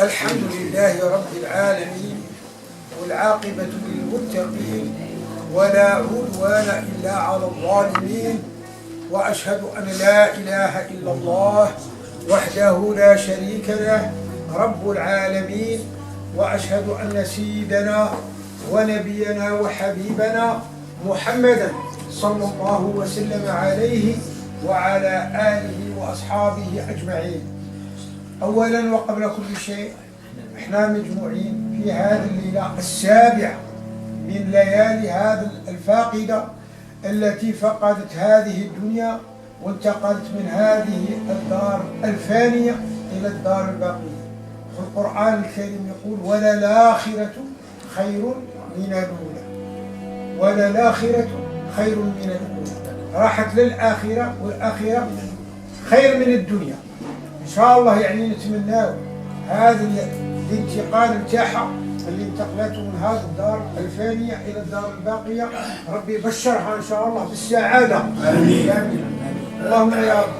الحمد لله رب العالمين، والعاقبة للمتقين، ولا عدوان إلا على الظالمين. وأشهد أن لا إله إلا الله وحده لا شريك له رب العالمين. وأشهد أن سيدنا ونبينا وحبيبنا محمدا صلى الله وسلم عليه وعلى آله وأصحابه أجمعين. أولا وقبل كل شيء، احنا مجموعين في هذه الليلة السابعة من ليالي هذه الفاقدة التي فقدت هذه الدنيا وانتقلت من هذه الدار الفانية إلى الدار الباقية. في القرآن الكريم يقول: وللآخرة خير من الأولى، وللآخرة خير من الأولى. راحت للآخرة، والآخرة خير من الدنيا. إن شاء الله يعني نتمناه هذا الانتقال نتاعها اللي انتقلته من هذه الدار الفانية إلى الدار الباقية، ربي يبشرها إن شاء الله بالسعادة. آمين. آمين. اللهم يا رب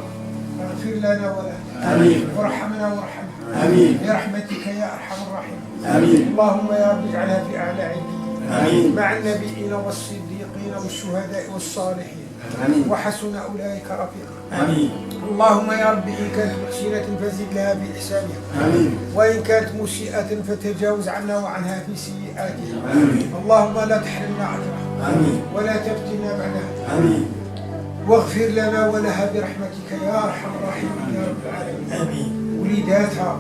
اغفر لنا ولها، آمين، وارحمنا وارحمها، آمين، برحمتك يا أرحم الراحمين، آمين. اللهم يا رب اجعلها في أعلى عليين، آمين، مع النبيين والصديقين والشهداء والصالحين، آمين، وحسن أولئك رفيقا، آمين. اللهم يا رب إن كانت محسنة فزد لها في إحسانها، آمين، وإن كانت مسيئة فتجاوز عنا وعنها في سيئاتها، آمين. اللهم لا تحرمنا أجرها، آمين، ولا تفتنا بعدها، آمين، واغفر لنا ولها برحمتك يا أرحم الراحمين يا رب العالمين، آمين. وليداتها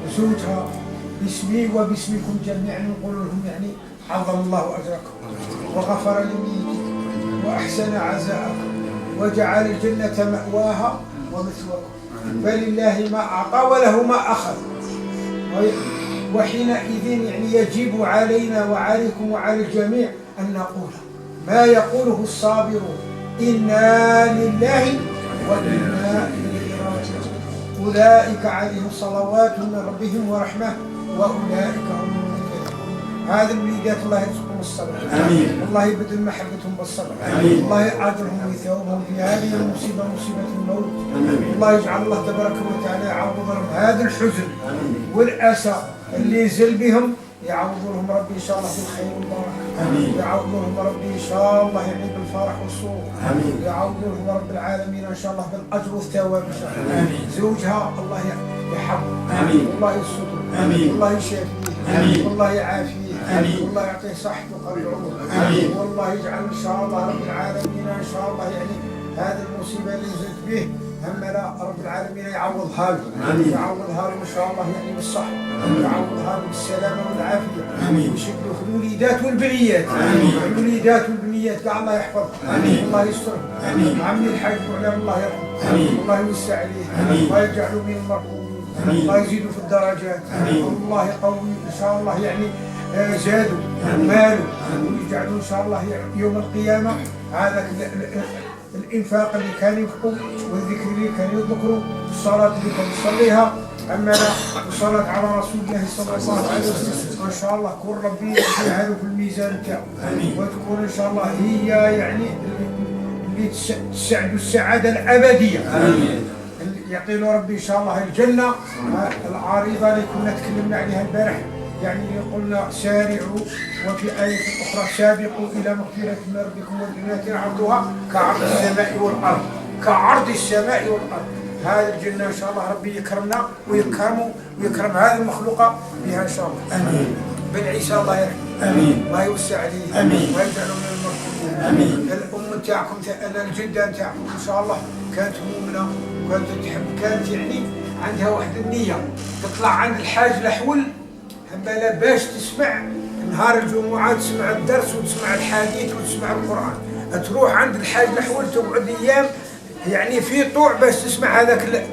وزوجها باسمي وباسمكم جميعا نقول لهم يعني عظم الله أجركم وغفر لنيتكم وأحسن عزاءكم وجعل الجنة مأواها ومثواكم، فلله ما أعطى وله ما أخذ. وحينئذ يعني يجب علينا وعليكم وعلى الجميع أن نقول ما يقوله الصابرون: إنا لله وإنا إليه راجعون. أولئك عليهم صلوات من ربهم ورحمة وأولئك هم المهتدون. هذا الوليدات الله يرزقهم الصبر، آمين، الله يبدل محبتهم بالصبر، آمين، الله يعذرهم ويثوبهم في هذه المصيبة، مصيبة الموت، آمين. الله يجعل الله تبارك وتعالى يعوضهم هذا الحزن، آمين، والأسى اللي ينزل بهم، يعوض لهم ربي إن شاء الله بالخير والبركة، آمين، يعوض لهم ربي إن شاء الله يعني بالفرح والسرور، آمين، يعوض لهم رب العالمين إن شاء الله بالأجر والثواب إن شاء الله، آمين. زوجها الله يحفظه، آمين، والله يستره، آمين، والله يشافيه، آمين، والله يعافيه، آمين، والله يعطيه صحة وقدر عمره، آمين، والله يجعل إن شاء الله رب العالمين إن شاء الله يعني هذه المصيبة اللي نزلت به هم لا رب العالمين يعوضها له، يعوضها له إن شاء الله يعني بالصحة، يعوضها له بالسلامة والعافية، آمين، ويشكله في الوليدات والبنيات، آمين، الوليدات والبنيات كاع الله يحفظهم، آمين، الله يسترهم، آمين. عمي الحاج وعلام الله يرحمه، آمين، الله يوسع عليه، آمين، الله يجعله من المرحومين، الله يزيده في الدرجات، آمين، الله يقوي إن شاء الله يعني زادوا ومالوا، ويجعلوا إن شاء الله يوم القيامة هذا الإنفاق اللي كان ينفقوا والذكر اللي كان يذكروا والصلاة اللي كان يصليها، أما لا والصلاة على رسول الله صلى الله عليه وسلم، وإن شاء الله كون ربي يجعله في الميزان تاعو، وتكون إن شاء الله هي يعني اللي تسعد السعادة الأبدية، آمين، يعطي له ربي إن شاء الله الجنة العارضة اللي كنا تكلمنا عليها البارح، يعني قلنا سارعوا، وفي آية أخرى سابقوا إلى مغفرة من ربكم وجنات عرضها كعرض السماء والأرض، كعرض السماء والأرض. هذه الجنة إن شاء الله ربي يكرمنا ويكرم هذه المخلوقة بها إن شاء الله، آمين. بن عيسى الله يرحمه، آمين، الله يوسع عليه، آمين، ويجعله من المرحومين، آمين. الأم نتاعكم الجدة نتاعكم إن شاء الله كانت مؤمنة وكانت تحب، كانت يعني عندها واحد النية تطلع عند الحاج الحول هملا باش تسمع نهار الجمعة، تسمع الدرس وتسمع الحديث وتسمع القرآن، تروح عند الحاج الحول تقعد أيام يعني في طوع باش تسمع هذاك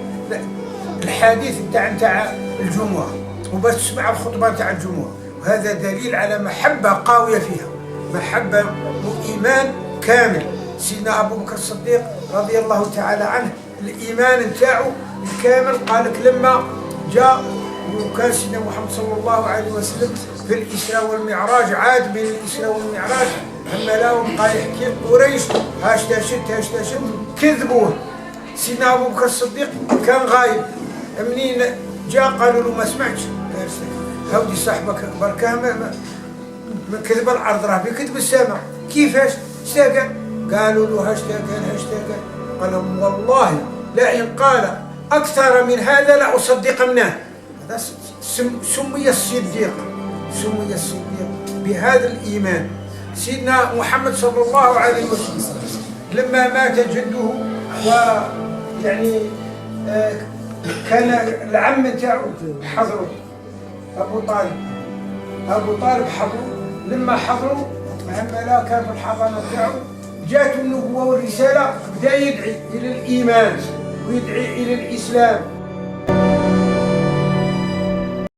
الحديث نتاع الجمعة وباش تسمع الخطبة نتاع الجمعة. وهذا دليل على محبة قاوية فيها، محبة وإيمان كامل. سيدنا أبو بكر الصديق رضي الله تعالى عنه الإيمان نتاعو الكامل، قالك لما جاء وكان سيدنا محمد صلى الله عليه وسلم في الإسراء والمعراج، عاد بين الإسراء والمعراج أما لا وبقى يحكي قريش هاش تشد كذبوه. سيدنا أبو بكر الصديق كان غايب، منين جاء قالوا له ما سمعتش، قال هودي صاحبك بركاه من كذب الارض راه بكذب السماء، كيفاش استاقل؟ قالوا له هاشتاقل قال لهم والله لئن قال اكثر من هذا لاصدقنه. هذا سمي الصديق بهذا الايمان. سيدنا محمد صلى الله عليه وسلم لما مات جده ويعني كان العم تاعو حضروا ابو طالب حضروا. لما حضروا عملا كان في الحضانه تاعو، جاته النبوه والرساله، بدا يدعي الى الايمان ويدعي الى الاسلام